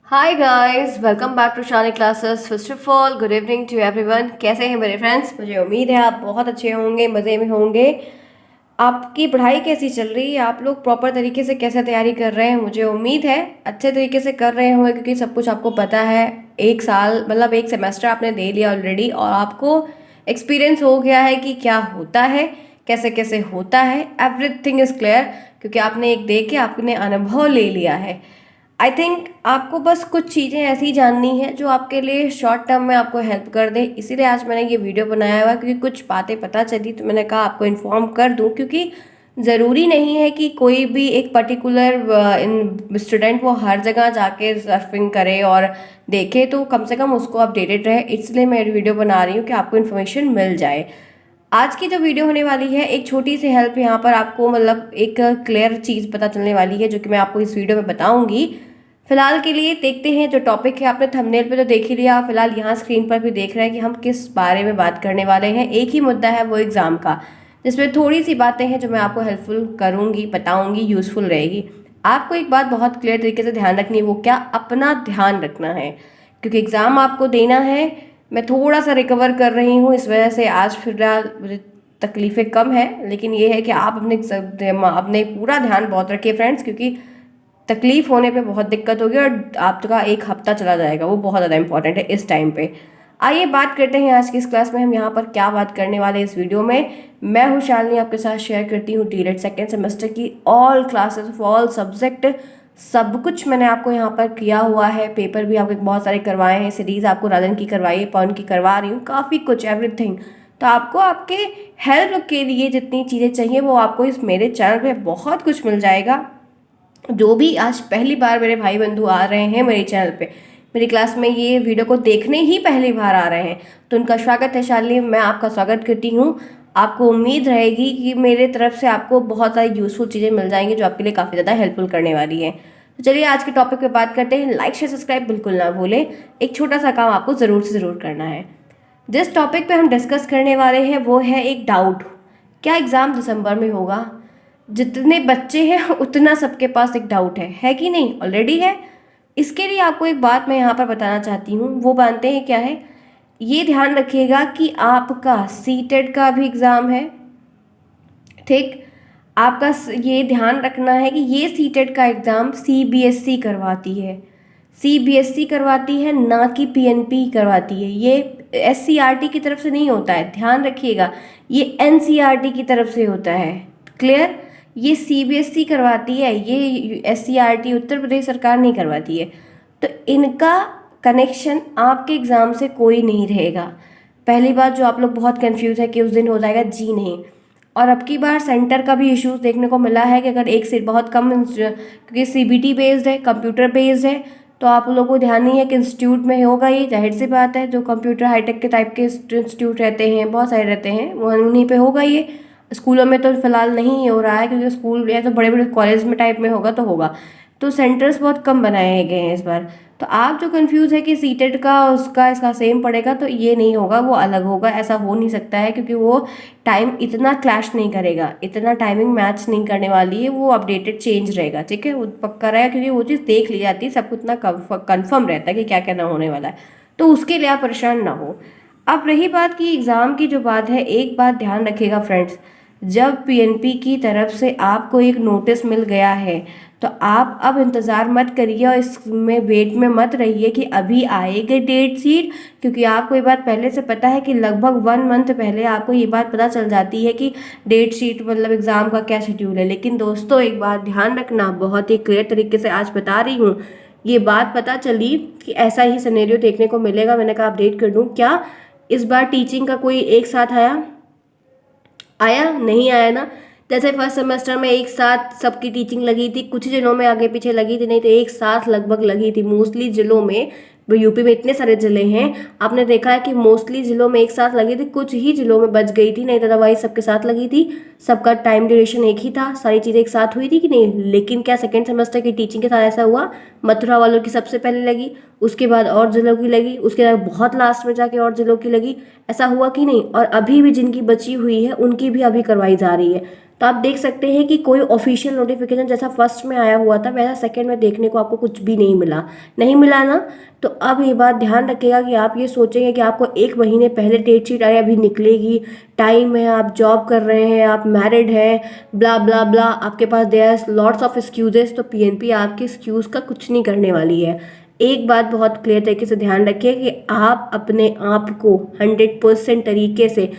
Hi guys, welcome back to Shani classes. First of all good evening to everyone. कैसे हैं मेरे friends? मुझे उम्मीद है आप बहुत अच्छे होंगे, मज़े में होंगे। आपकी पढ़ाई कैसी चल रही है? आप लोग प्रॉपर तरीके से कैसे तैयारी कर रहे हैं? मुझे उम्मीद है अच्छे तरीके से कर रहे होंगे, क्योंकि सब कुछ आपको पता है। एक साल मतलब एक सेमेस्टर आपने दे लिया ऑलरेडी, और आपको एक्सपीरियंस हो गया है कि क्या होता है, कैसे कैसे होता है। एवरीथिंग इज़ क्लियर, क्योंकि आपने एक दे के आपने अनुभव ले लिया है। आई थिंक आपको बस कुछ चीज़ें ऐसी जाननी है जो आपके लिए शॉर्ट टर्म में आपको हेल्प कर दे। इसीलिए आज मैंने ये वीडियो बनाया हुआ है, क्योंकि कुछ बातें पता चली तो मैंने कहा आपको इन्फॉर्म कर दूं। क्योंकि ज़रूरी नहीं है कि कोई भी एक पर्टिकुलर स्टूडेंट वो हर जगह जाके सर्फिंग करे और देखे, तो कम से कम उसको अपडेटेड रहे। इसलिए मैं वीडियो बना रही हूँ कि आपको इन्फॉर्मेशन मिल जाए। आज की जो वीडियो होने वाली है, एक छोटी सी हेल्प यहाँ पर आपको, मतलब एक क्लियर चीज़ पता चलने वाली है, जो कि मैं आपको इस वीडियो में बताऊंगी। फिलहाल के लिए देखते हैं जो टॉपिक है। आपने थंबनेल पे तो देख ही लिया, फिलहाल यहाँ स्क्रीन पर भी देख रहे हैं कि हम किस बारे में बात करने वाले हैं। एक ही मुद्दा है, वो एग्ज़ाम का, जिसमें थोड़ी सी बातें हैं जो मैं आपको हेल्पफुल करूँगी, बताऊँगी, यूज़फुल रहेगी। आपको एक बात बहुत क्लियर तरीके से ध्यान रखनी है, वो क्या? अपना ध्यान रखना है, क्योंकि एग्ज़ाम आपको देना है। मैं थोड़ा सा रिकवर कर रही हूँ, इस वजह से आज फिलहाल मुझे तकलीफ़ें कम है, लेकिन ये है कि आप अपने पूरा ध्यान बहुत रखिए फ्रेंड्स, क्योंकि तकलीफ होने पे बहुत दिक्कत होगी और आपका एक हफ्ता चला जाएगा, वो बहुत ज़्यादा इंपॉर्टेंट है इस टाइम पे। आइए बात करते हैं आज की इस क्लास में हम यहाँ पर क्या बात करने वाले हैं इस वीडियो में। मैं हूँ शालिनी, आपके साथ शेयर करती हूँ डीलेट सेकेंड सेमेस्टर की all classes of all subject. सब कुछ मैंने आपको यहाँ पर किया हुआ है। पेपर भी आपको बहुत सारे करवाए हैं, सीरीज़ आपको राजन की करवाई है, पवन की करवा रही हूँ, काफ़ी कुछ एवरीथिंग। तो आपको आपके हेल्प के लिए जितनी चीज़ें चाहिए वो आपको इस मेरे चैनल पे बहुत कुछ मिल जाएगा। जो भी आज पहली बार मेरे भाई बंधु आ रहे हैं मेरे चैनल पे, मेरी क्लास में ये वीडियो को देखने ही पहली बार आ रहे हैं, तो उनका स्वागत है। शालिनी, मैं आपका स्वागत करती हूँ। आपको उम्मीद रहेगी कि मेरे तरफ से आपको बहुत सारी यूज़फुल चीज़ें मिल जाएंगी जो आपके लिए काफ़ी ज़्यादा हेल्पफुल करने वाली है। तो चलिए आज के टॉपिक पे बात करते हैं। लाइक शेयर सब्सक्राइब बिल्कुल ना भूलें। एक छोटा सा काम आपको ज़रूर से ज़रूर करना है। जिस टॉपिक पे हम डिस्कस करने वाले हैं वो है एक डाउट। क्या एग्ज़ाम दिसंबर में होगा? जितने बच्चे हैं उतना सबके पास एक डाउट है कि नहीं? ऑलरेडी है। इसके लिए आपको एक बात मैं यहाँ पर बताना चाहती हूँ, वो मानते हैं क्या है? ये ध्यान रखिएगा कि आपका सीटेट का भी एग्ज़ाम है, ठीक? आपका ये ध्यान रखना है कि ये सीटेट का एग्ज़ाम सीबीएसई करवाती है। सीबीएसई करवाती है, ना कि पीएनपी करवाती है। ये एससीईआरटी की तरफ से नहीं होता है, ध्यान रखिएगा। ये एनसीईआरटी की तरफ से होता है। क्लियर? ये सीबीएसई करवाती है, ये एससीईआरटी उत्तर प्रदेश सरकार नहीं करवाती है। तो इनका कनेक्शन आपके एग्ज़ाम से कोई नहीं रहेगा। पहली बात जो आप लोग बहुत कंफ्यूज है कि उस दिन हो जाएगा, जी नहीं। और अब की बार सेंटर का भी इश्यूज देखने को मिला है कि अगर एक सीट बहुत कम, क्योंकि सीबीटी बेस्ड है, कंप्यूटर बेस्ड है, तो आप लोगों को ध्यान नहीं है कि इंस्टीट्यूट में होगा। ये जाहिर सी बात है, जो कंप्यूटर हाईटेक के टाइप के इंस्टीट्यूट रहते हैं, बहुत सारे रहते हैं, वो उन्हीं पे होगा। ये स्कूलों में तो फिलहाल नहीं हो रहा है, क्योंकि स्कूल या तो बड़े बड़े कॉलेज में टाइप में होगा तो होगा। तो सेंटर्स बहुत कम बनाए गए हैं इस बार। तो आप जो कंफ्यूज है कि सीटेट का उसका इसका सेम पड़ेगा, तो ये नहीं होगा, वो अलग होगा। ऐसा हो नहीं सकता है, क्योंकि वो टाइम इतना क्लैश नहीं करेगा, इतना टाइमिंग मैच नहीं करने वाली है। वो अपडेटेड चेंज रहेगा, ठीक है, वो पक्का रहेगा, क्योंकि वो चीज़ देख ली जाती है, सब कुछ इतना कन्फर्म रहता है कि क्या क्या ना होने वाला है। तो उसके लिए आप परेशान ना हो। अब रही बात की एग्ज़ाम की जो बात है, एक बात ध्यान रखिएगा फ्रेंड्स, जब पीएनपी की तरफ से आपको एक नोटिस मिल गया है, तो आप अब इंतज़ार मत करिए और इसमें वेट में मत रहिए कि अभी आएगी डेट शीट, क्योंकि आपको ये बात पहले से पता है कि लगभग 1 मंथ पहले आपको ये बात पता चल जाती है कि डेट शीट मतलब एग्ज़ाम का क्या शेड्यूल है। लेकिन दोस्तों एक बात ध्यान रखना, बहुत ही क्लियर तरीके से आज बता रही हूँ। ये बात पता चली कि ऐसा ही सिनेरियो देखने को मिलेगा, मैंने कहा अपडेट कर दूँ। क्या इस बार टीचिंग का कोई एक साथ आया नहीं आया ना? जैसे फर्स्ट सेमेस्टर में एक साथ सबकी टीचिंग लगी थी, कुछ जिलों में आगे पीछे लगी थी, नहीं तो एक साथ लगभग लगी थी। मोस्टली जिलों में यूपी में इतने सारे जिले हैं, आपने देखा है कि मोस्टली जिलों में एक साथ लगी थी, कुछ ही जिलों में बच गई थी, नहीं तो अदरवाइज सबके साथ लगी थी। सबका टाइम ड्यूरेशन एक ही था, सारी चीज़ें एक साथ हुई थी कि नहीं। लेकिन क्या सेकेंड सेमेस्टर की टीचिंग के साथ ऐसा हुआ, मथुरा वालों की सबसे पहले लगी, उसके बाद और जिलों की लगी, उसके बाद बहुत लास्ट में जाके और जिलों की लगी, ऐसा हुआ कि नहीं। और अभी भी जिनकी बची हुई है उनकी भी अभी करवाई जा रही है। तो आप देख सकते हैं कि कोई ऑफिशियल नोटिफिकेशन जैसा फर्स्ट में आया हुआ था वैसा सेकंड में देखने को आपको कुछ भी नहीं मिला ना। तो अब ये बात ध्यान रखिएगा कि आप ये सोचेंगे कि आपको एक महीने पहले डेट शीट आई अभी निकलेगी, टाइम है, आप जॉब कर रहे हैं, आप मैरिड हैं, ब्ला ब्ला ब्ला, आपके पास there are lots of excuses. तो पीएनपी आपके एक्सक्यूज़ का कुछ नहीं करने वाली है। एक बात बहुत क्लियर तरीके से ध्यान रखिए कि आप अपने आप को 100% तरीके से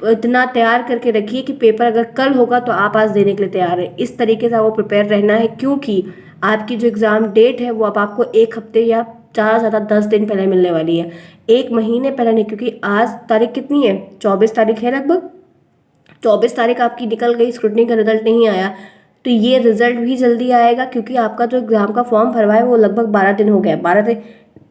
इतना तैयार करके रखिए कि पेपर अगर कल होगा तो आप आज देने के लिए तैयार है। इस तरीके से आपको प्रिपेयर रहना है, क्योंकि आपकी जो एग्ज़ाम डेट है वो अब आपको एक हफ्ते या ज़्यादा से ज़्यादा 10 दिन पहले मिलने वाली है, एक महीने पहले नहीं। क्योंकि आज तारीख कितनी है, 24 तारीख है लगभग। 24 तारीख आपकी निकल गई, स्क्रूटनी का रिजल्ट नहीं आया, तो ये रिजल्ट भी जल्दी आएगा। क्योंकि आपका जो एग्ज़ाम का फॉर्म भरवा है वो लगभग 12 दिन हो गया, 12 से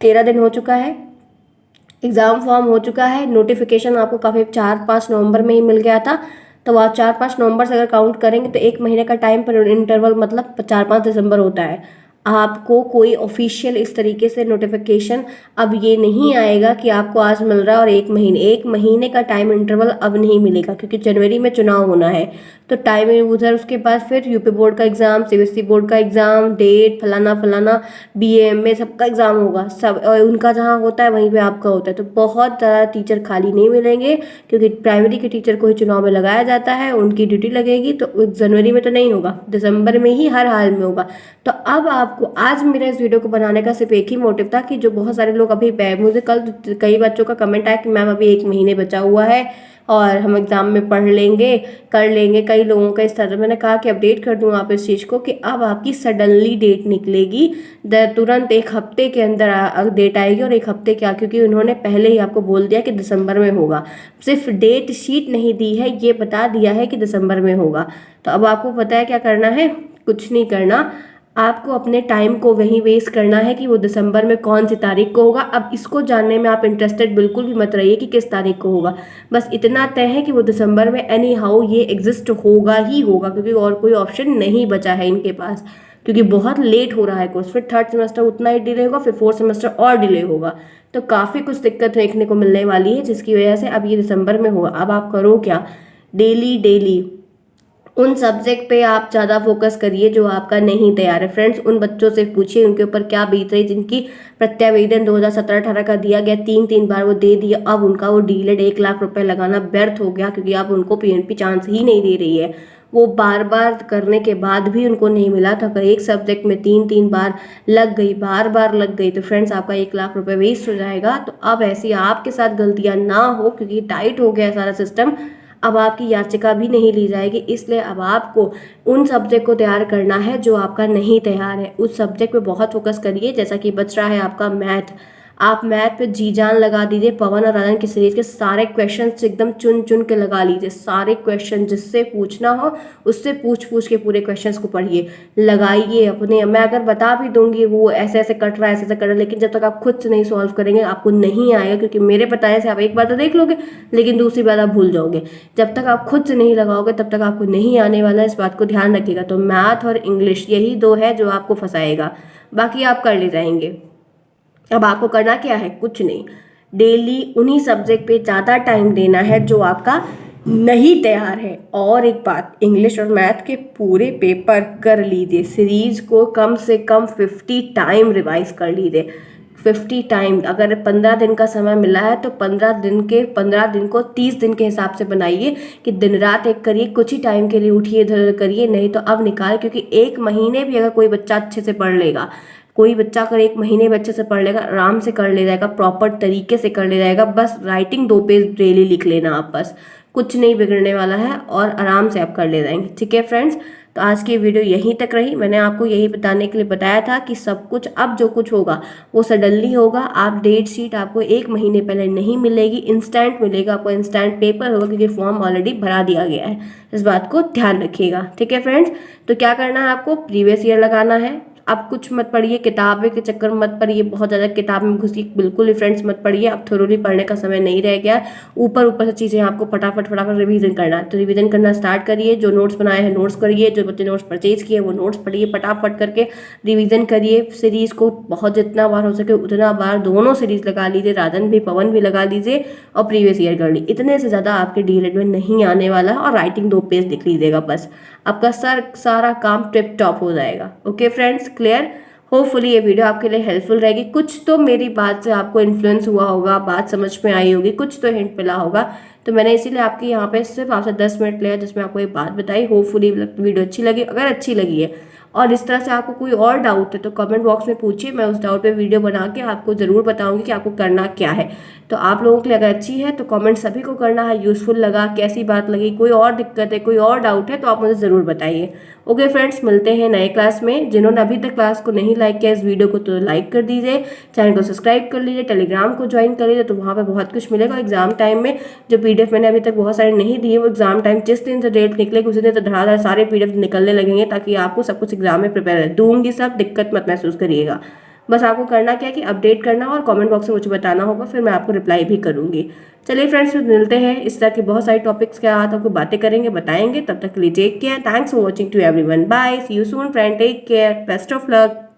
13 दिन हो चुका है, एग्ज़ाम फॉर्म हो चुका है। नोटिफिकेशन आपको काफ़ी 4-5 नवंबर में ही मिल गया था। तो आप 4-5 नवंबर से अगर काउंट करेंगे तो एक महीने का टाइम पर इंटरवल मतलब 4-5 दिसंबर होता है। आपको कोई ऑफिशियल इस तरीके से नोटिफिकेशन अब ये नहीं आएगा कि आपको आज मिल रहा है और एक महीने का टाइम इंटरवल अब नहीं मिलेगा। क्योंकि जनवरी में चुनाव होना है, तो टाइम उधर, उसके बाद फिर यूपी बोर्ड का एग्ज़ाम, सीबीएसई बोर्ड का एग्ज़ाम, डेट फलाना फलाना, बीएमए सबका एग्ज़ाम होगा, सब और उनका जहाँ होता है वहीं पे आपका होता है। तो बहुत ज़्यादा टीचर खाली नहीं मिलेंगे, क्योंकि प्राइमरी के टीचर को ही चुनाव में लगाया जाता है, उनकी ड्यूटी लगेगी। तो जनवरी में तो नहीं होगा, दिसंबर में ही हर हाल में होगा। तो अब आपको आज मेरा इस वीडियो को बनाने का सिर्फ एक ही मोटिव था कि जो बहुत सारे लोग अभी मुझे कल कई बच्चों का कमेंट आया कि मैम अभी एक महीने बचा हुआ है और हम एग्ज़ाम में पढ़ लेंगे, कर लेंगे। कई लोगों का इस तरह, मैंने कहा कि अपडेट कर दूँ आप इस चीज़ को कि अब आपकी सडनली डेट निकलेगी, तुरंत एक हफ्ते के अंदर डेट आएगी। और एक हफ्ते क्या, क्योंकि उन्होंने पहले ही आपको बोल दिया कि दिसंबर में होगा, सिर्फ डेट शीट नहीं दी है, ये बता दिया है कि दिसंबर में होगा। तो अब आपको पता है क्या करना है, कुछ नहीं करना, आपको अपने टाइम को वहीं वेस्ट करना है कि वो दिसंबर में कौन सी तारीख को होगा। अब इसको जानने में आप इंटरेस्टेड बिल्कुल भी मत रहिए कि किस तारीख को होगा, बस इतना तय है कि वो दिसंबर में एनी हाउ ये एग्जिस्ट होगा ही होगा, क्योंकि और कोई ऑप्शन नहीं बचा है इनके पास। क्योंकि बहुत लेट हो रहा है कोर्स, फिर थर्ड सेमेस्टर उतना ही डिले होगा, फिर फोर्थ सेमेस्टर और डिले होगा। तो काफ़ी कुछ दिक्कत देखने को मिलने वाली है, जिसकी वजह से अब ये दिसंबर में होगा। अब आप करो क्या, डेली डेली उन सब्जेक्ट पे आप ज़्यादा फोकस करिए जो आपका नहीं तैयार है। फ्रेंड्स, उन बच्चों से पूछिए उनके ऊपर क्या बीत रही, जिनकी प्रत्यावेदन 2017-18 का दिया गया, 3 बार वो दे दिया, अब उनका वो डीलेड 1 लाख रुपए लगाना व्यर्थ हो गया, क्योंकि अब उनको पीएनपी चांस ही नहीं दे रही है। वो बार बार करने के बाद भी उनको नहीं मिला था। अगर एक सब्जेक्ट में 3 बार लग गई, बार बार लग गई, तो फ्रेंड्स आपका 1 लाख रुपए वेस्ट हो जाएगा। तो अब ऐसी आपके साथ गलतियां ना हो, क्योंकि टाइट हो गया सारा सिस्टम, अब आपकी याचिका भी नहीं ली जाएगी। इसलिए अब आपको उन सब्जेक्ट को तैयार करना है जो आपका नहीं तैयार है, उस सब्जेक्ट पे बहुत फोकस करिए। जैसा कि बच रहा है आपका मैथ, आप मैथ पे जी जान लगा दीजिए। पवन और राजन की सीरीज के सारे क्वेश्चंस एकदम चुन चुन के लगा लीजिए, सारे क्वेश्चन जिससे पूछना हो उससे पूछ पूछ के पूरे क्वेश्चंस को पढ़िए, लगाइए अपने। मैं अगर बता भी दूंगी वो ऐसे ऐसे कट रहा है, ऐसे ऐसे कट रहा है, लेकिन जब तक आप खुद से नहीं सॉल्व करेंगे आपको नहीं आएगा। क्योंकि मेरे बताने से आप एक बार तो देख लोगे, लेकिन दूसरी बार आप भूल जाओगे। जब तक आप खुद से नहीं लगाओगे तब तक आपको नहीं आने वाला है, इस बात को ध्यान रखिएगा। तो मैथ और इंग्लिश यही दो है जो आपको फंसाएगा, बाकी आप कर ले जाएंगे। अब आपको करना क्या है, कुछ नहीं, डेली उन्हीं सब्जेक्ट पे ज़्यादा टाइम देना है जो आपका नहीं तैयार है। और एक बात, इंग्लिश और मैथ के पूरे पेपर कर लीजिए, सीरीज को कम से कम 50 टाइम रिवाइज कर लीजिए, 50 टाइम। अगर 15 दिन का समय मिला है तो 15 दिन को 30 दिन के हिसाब से बनाइए कि दिन रात एक करिए, कुछ ही टाइम के लिए उठिए इधर उधर करिए, नहीं तो अब निकाल। क्योंकि एक महीने भी अगर कोई बच्चा अच्छे से पढ़ लेगा, कोई बच्चा अगर एक महीने में अच्छे से पढ़ लेगा, आराम से कर ले जाएगा, प्रॉपर तरीके से कर ले जाएगा। बस राइटिंग 2 पेज डेली लिख लेना आप, बस कुछ नहीं बिगड़ने वाला है और आराम से आप कर ले जाएंगे। ठीक है फ्रेंड्स, तो आज की वीडियो यहीं तक रही। मैंने आपको यही बताने के लिए बताया था कि सब कुछ अब जो कुछ होगा वो सडनली होगा। आप डेट शीट आपको एक महीने पहले नहीं मिलेगी, इंस्टेंट मिलेगा आपको, इंस्टेंट पेपर होगा, क्योंकि फॉर्म ऑलरेडी भरा दिया गया है। इस बात को ध्यान रखिएगा। ठीक है फ्रेंड्स, तो क्या करना है आपको, प्रीवियस ईयर लगाना है, आप कुछ मत पढ़िए, किताबें के चक्कर में मत पढ़िए, बहुत ज़्यादा किताब में घुसी बिल्कुल भी फ्रेंड्स मत पढ़िए। अब थोरोली पढ़ने का समय नहीं रह गया। ऊपर ऊपर से चीज़ें आपको फटाफट फटाफट रिवीजन करना है, तो रिवीजन करना स्टार्ट करिए। जो नोट्स बनाए हैं नोट्स करिए, जो बच्चे नोट्स परचेज किए वो नोट्स पढ़िए, फटाफट करके रिवीजन करिए। सीरीज़ को बहुत जितना बार हो सके उतना बार दोनों सीरीज़ लगा लीजिए, राधन भी पवन भी लगा लीजिए और प्रीवियस ईयर कर ली। इतने से ज़्यादा आपके डीएलएड में नहीं आने वाला है। और राइटिंग 2 पेज लिख लीजिएगा बस, आपका सारा काम टिप टॉप हो जाएगा। Okay friends, clear? होपफुली ये वीडियो आपके लिए हेल्पफुल रहेगी। कुछ तो मेरी बात से आपको इन्फ्लुएंस हुआ होगा, बात समझ में आई होगी, कुछ तो हिंट मिला होगा। तो मैंने इसीलिए आपकी यहाँ पे सिर्फ आपसे 10 मिनट लिया जिसमें आपको एक बात बताई। होपफुली वीडियो अच्छी लगी। अगर अच्छी लगी है और इस तरह से आपको कोई और डाउट है तो कमेंट बॉक्स में पूछिए, मैं उस डाउट पे वीडियो बना के आपको ज़रूर बताऊंगी कि आपको करना क्या है। तो आप लोगों के लिए अगर अच्छी है तो कमेंट सभी को करना है, यूज़फुल लगा, कैसी बात लगी, कोई और दिक्कत है, कोई और डाउट है तो आप मुझे ज़रूर बताइए। ओके फ्रेंड्स, मिलते हैं नए क्लास में। जिन्होंने अभी तक क्लास को नहीं लाइक किया इस वीडियो को तो लाइक कर दीजिए, चैनल को सब्सक्राइब कर लीजिए, टेलीग्राम को ज्वाइन कर लीजिए, तो वहाँ पर बहुत कुछ मिलेगा एग्जाम टाइम में। जो पीडीएफ मैंने अभी तक बहुत सारे नहीं दिए वो एग्जाम टाइम जिस दिन से डेट निकलेगी उसी दिन से धड़ाधड़ सारे पीडीएफ निकलने लगेंगे, ताकि आपको सब कुछ एग्जाम में प्रिपेयर दूंगी, सब दिक्कत मत महसूस करिएगा। बस आपको करना क्या है कि अपडेट करना और कमेंट बॉक्स में मुझे बताना होगा, फिर मैं आपको रिप्लाई भी करूंगी। चलिए फ्रेंड्स, फिर मिलते हैं। इस तरह की बहुत सारी टॉपिक्स के साथ आपको बातें करेंगे, बताएंगे। तब तक के लिए take care, thanks for watching to everyone, bye, see you soon friend, take care, best of luck.